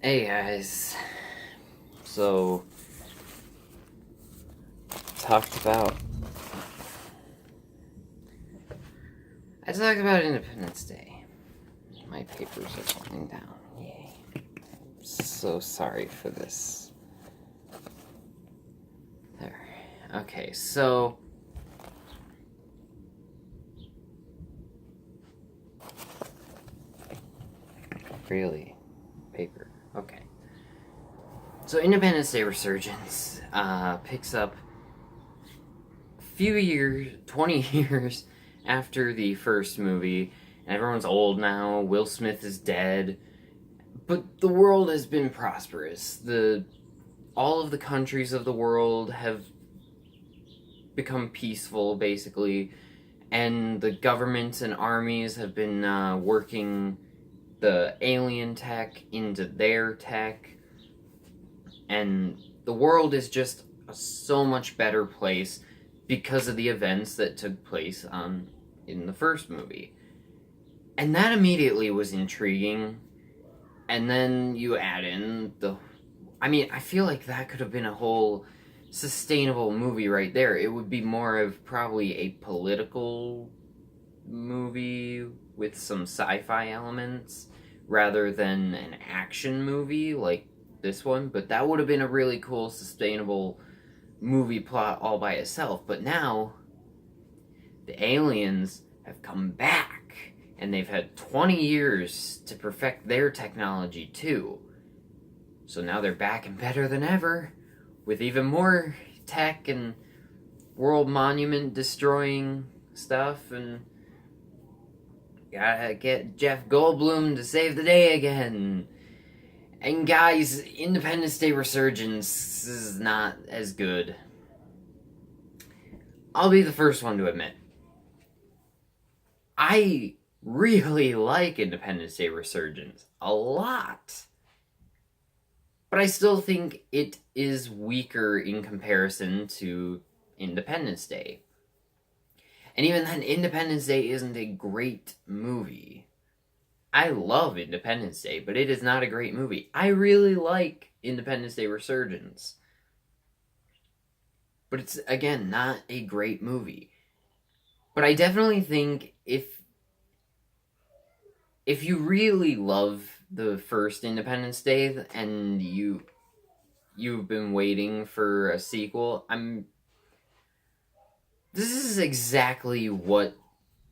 Hey guys, so talked about I talked about Independence Day. My papers are falling down. Yay. I'm so sorry for this. There. Okay, so really paper. Okay. So Independence Day Resurgence picks up a few years, 20 years after the first movie. And everyone's old now. Will Smith is dead. But the world has been prosperous. All of the countries of the world have become peaceful, basically, and the governments and armies have been working the alien tech into their tech, and the world is just a so much better place because of the events that took place in the first movie. And that immediately was intriguing. And then you add in I feel like that could have been a whole sustainable movie right there. It would be more of probably a political movie with some sci-fi elements rather than an action movie like this one. But that would have been a really cool, sustainable movie plot all by itself. But now, the aliens have come back. And they've had 20 years to perfect their technology, too. So now they're back and better than ever, with even more tech and world monument destroying stuff, and gotta get Jeff Goldblum to save the day again. And guys, Independence Day Resurgence is not as good. I'll be the first one to admit. I really like Independence Day Resurgence a lot. But I still think it is weaker in comparison to Independence Day. And even then, Independence Day isn't a great movie. I love Independence Day, but it is not a great movie. I really like Independence Day Resurgence. But it's, again, not a great movie. But I definitely think if you really love the first Independence Day and you've been waiting for a sequel, this is exactly what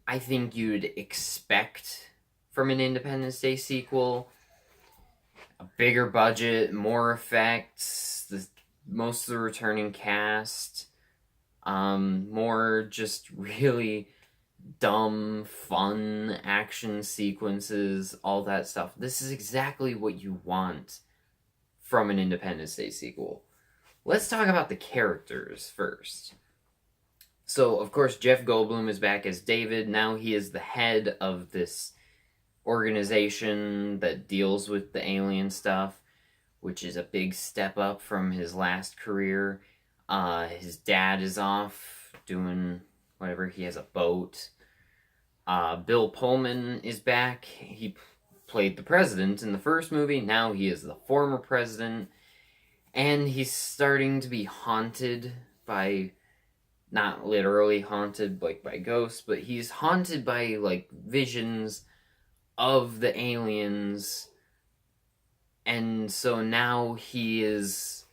I think you'd expect from an Independence Day sequel. A bigger budget, more effects, most of the returning cast, more just really dumb, fun action sequences, all that stuff. This is exactly what you want from an Independence Day sequel. Let's talk about the characters first. So, of course, Jeff Goldblum is back as David. Now he is the head of this organization that deals with the alien stuff, which is a big step up from his last career. His dad is off doing whatever. He has a boat. Bill Pullman is back. He played the president in the first movie. Now he is the former president. And he's starting to be haunted by, not literally haunted like by ghosts, but he's haunted by like visions of the aliens. And so now he's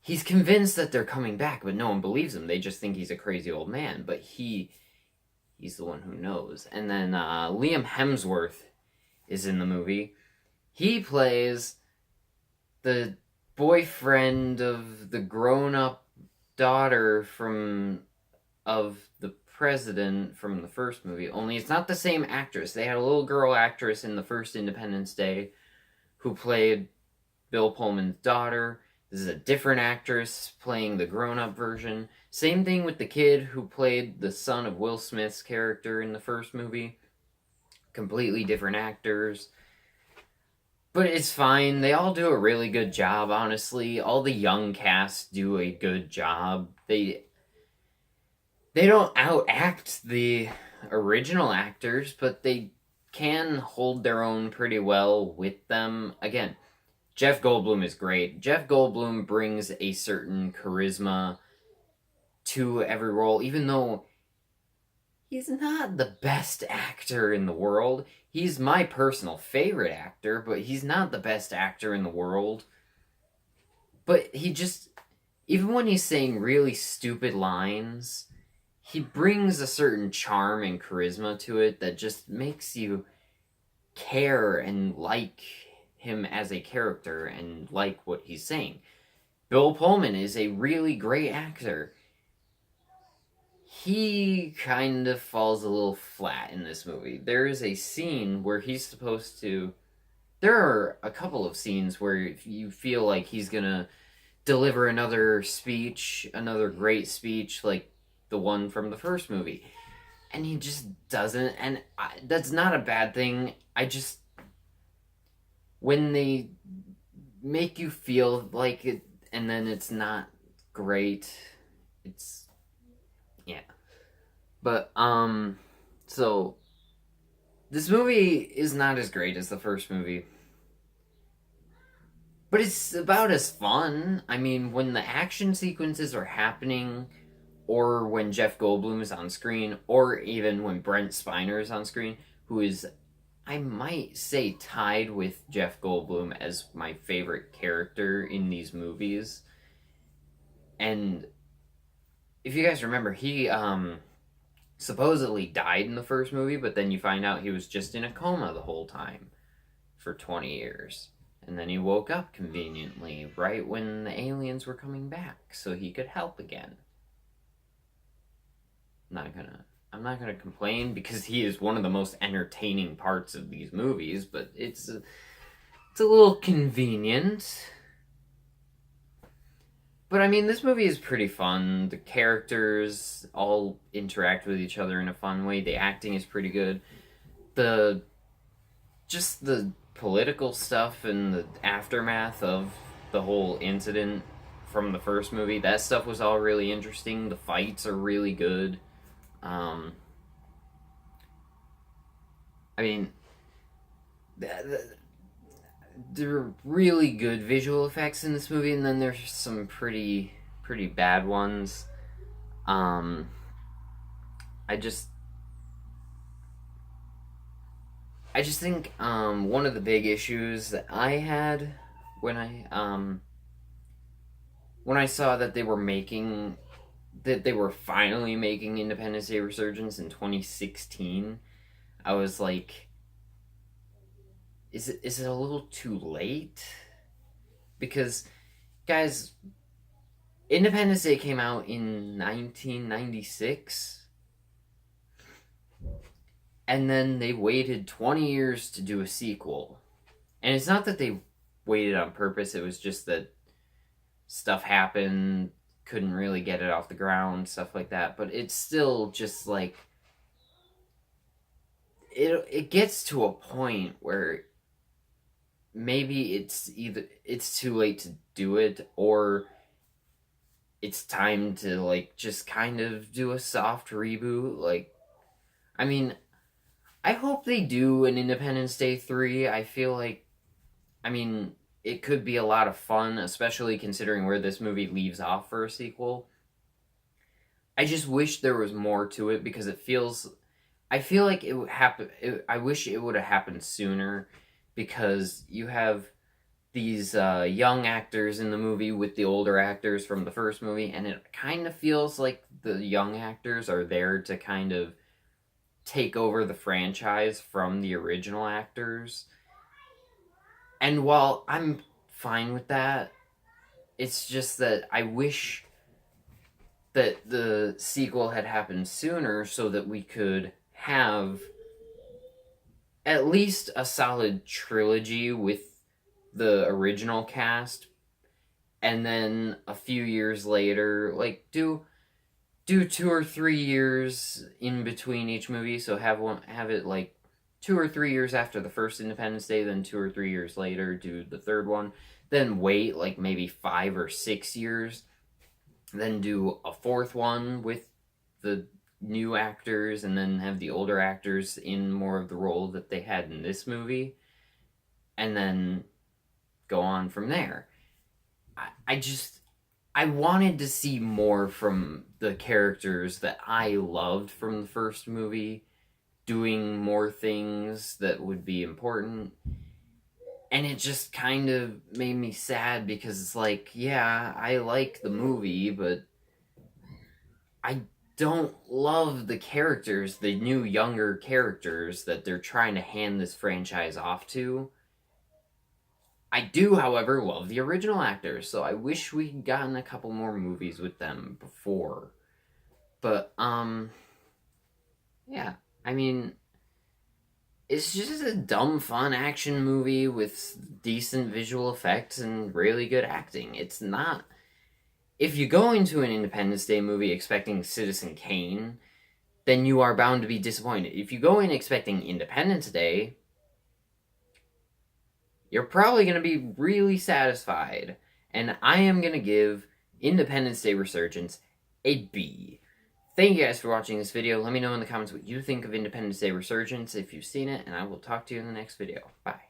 convinced that they're coming back, but no one believes him. They just think he's a crazy old man, but he's the one who knows. And then Liam Hemsworth is in the movie. He plays the boyfriend of the grown-up daughter of the president from the first movie. Only it's not the same actress. They had a little girl actress in the first Independence Day who played Bill Pullman's daughter. This is a different actress playing the grown-up version. Same thing with the kid who played the son of Will Smith's character in the first movie. Completely different actors. But it's fine. They all do a really good job, honestly. All the young cast do a good job. They don't outact the original actors, but they can hold their own pretty well with them. Again, Jeff Goldblum is great. Jeff Goldblum brings a certain charisma to every role, even though he's not the best actor in the world. He's my personal favorite actor, but he's not the best actor in the world. But he just, even when he's saying really stupid lines, he brings a certain charm and charisma to it that just makes you care and like him as a character and like what he's saying. Bill Pullman is a really great actor. He kind of falls a little flat in this movie. There is a scene where he's supposed to. There are a couple of scenes where you feel like he's gonna deliver another speech, another great speech, like the one from the first movie. And he just doesn't. And that's not a bad thing. I just. When they make you feel like it and then it's not great, it's. Yeah. But, so. This movie is not as great as the first movie. But it's about as fun. I mean, when the action sequences are happening, or when Jeff Goldblum is on screen, or even when Brent Spiner is on screen, who is, I might say, tied with Jeff Goldblum as my favorite character in these movies. And if you guys remember, he supposedly died in the first movie, but then you find out he was just in a coma the whole time for 20 years. And then he woke up conveniently right when the aliens were coming back so he could help again. I'm not gonna complain because he is one of the most entertaining parts of these movies, but it's a little convenient. But I mean, this movie is pretty fun. The characters all interact with each other in a fun way. The acting is pretty good. The political stuff and the aftermath of the whole incident from the first movie, that stuff was all really interesting. The fights are really good. I mean, there are really good visual effects in this movie, and then there's some pretty bad ones. I just think one of the big issues that I had when I saw that they were finally making Independence Day Resurgence in 2016, I was like, is it a little too late? Because, guys, Independence Day came out in 1996, and then they waited 20 years to do a sequel. And it's not that they waited on purpose, it was just that stuff happened, couldn't really get it off the ground, stuff like that. But it's still just like, it gets to a point where maybe it's too late to do it, or it's time to like just kind of do a soft reboot. Like, I mean, I hope they do an Independence Day 3. I feel like, I mean, it could be a lot of fun, especially considering where this movie leaves off for a sequel. I just wish there was more to it because I feel like it would happen. I wish it would have happened sooner, because you have these young actors in the movie with the older actors from the first movie, and it kind of feels like the young actors are there to kind of take over the franchise from the original actors. And while I'm fine with that, it's just that I wish that the sequel had happened sooner so that we could have at least a solid trilogy with the original cast, and then a few years later, like, do 2 or 3 years in between each movie. So have it like 2 or 3 years after the first Independence Day, then 2 or 3 years later do the third one, then wait like maybe 5 or 6 years, then do a fourth one with the new actors, and then have the older actors in more of the role that they had in this movie, and then go on from there. I wanted to see more from the characters that I loved from the first movie, doing more things that would be important. And it just kind of made me sad because it's like, yeah, I like the movie, but I don't love the characters, the new younger characters that they're trying to hand this franchise off to. I do, however, love the original actors, so I wish we'd gotten a couple more movies with them before. But, yeah. I mean, it's just a dumb, fun action movie with decent visual effects and really good acting. It's not. If you go into an Independence Day movie expecting Citizen Kane, then you are bound to be disappointed. If you go in expecting Independence Day, you're probably going to be really satisfied. And I am going to give Independence Day Resurgence a B. Thank you guys for watching this video. Let me know in the comments what you think of Independence Day Resurgence if you've seen it, and I will talk to you in the next video. Bye.